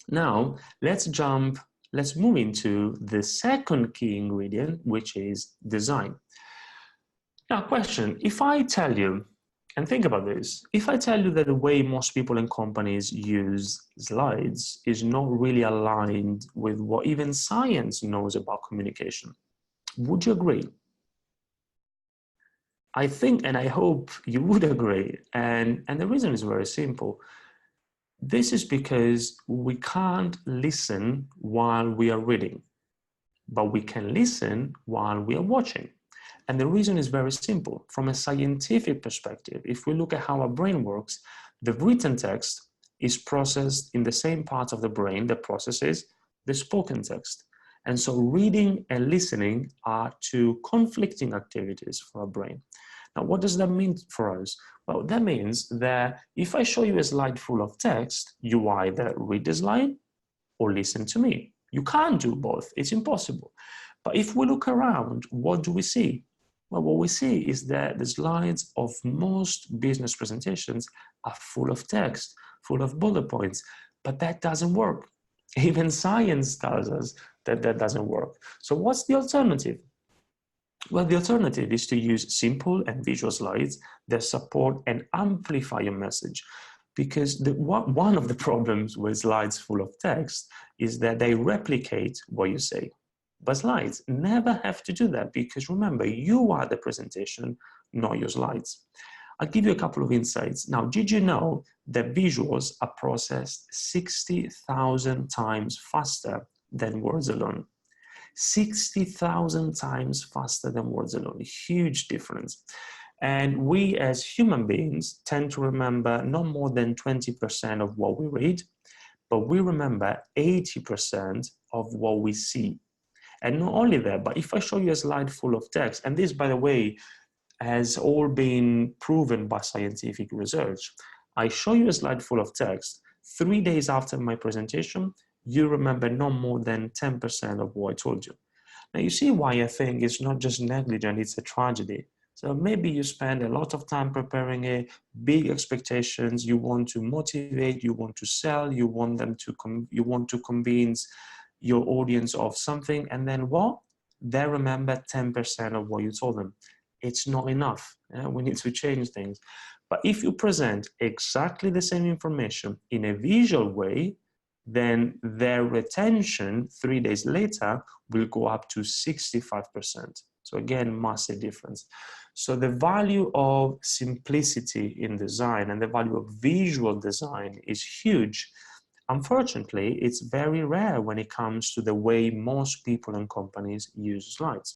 Now, let's move into the second key ingredient, which is design. Now, question, if I tell you, and think about this, if I tell you that the way most people and companies use slides is not really aligned with what even science knows about communication, would you agree? I think, and I hope you would agree. And the reason is very simple. This is because we can't listen while we are reading, but we can listen while we are watching. And the reason is very simple. From a scientific perspective, if we look at how our brain works, the written text is processed in the same part of the brain that processes the spoken text. And so reading and listening are two conflicting activities for our brain. Now, what does that mean for us? Well, that means that if I show you a slide full of text, you either read the slide or listen to me. You can't do both, it's impossible. But if we look around, what do we see? Well, what we see is that the slides of most business presentations are full of text, full of bullet points, but that doesn't work. Even science tells us that that doesn't work. So what's the alternative? Well, the alternative is to use simple and visual slides that support and amplify your message. Because one of the problems with slides full of text is that they replicate what you say. But slides never have to do that because remember, you are the presentation, not your slides. I'll give you a couple of insights. Now, did you know that visuals are processed 60,000 times faster than words alone? 60,000 times faster than words alone, a huge difference. And we as human beings tend to remember not more than 20% of what we read, but we remember 80% of what we see. And not only that, but if I show you a slide full of text, and this, by the way, has all been proven by scientific research, I show you a slide full of text, 3 days after my presentation, you remember no more than 10% of what I told you. Now, you see why I think it's not just negligent, it's a tragedy. So maybe you spend a lot of time preparing it, big expectations, you want to motivate, you want to sell, you want you want to convince your audience of something, and then what? They remember 10% of what you told them. It's not enough. We need to change things. But if you present exactly the same information in a visual way, then their retention 3 days later will go up to 65%. So again, massive difference. So the value of simplicity in design and the value of visual design is huge. Unfortunately, it's very rare when it comes to the way most people and companies use slides.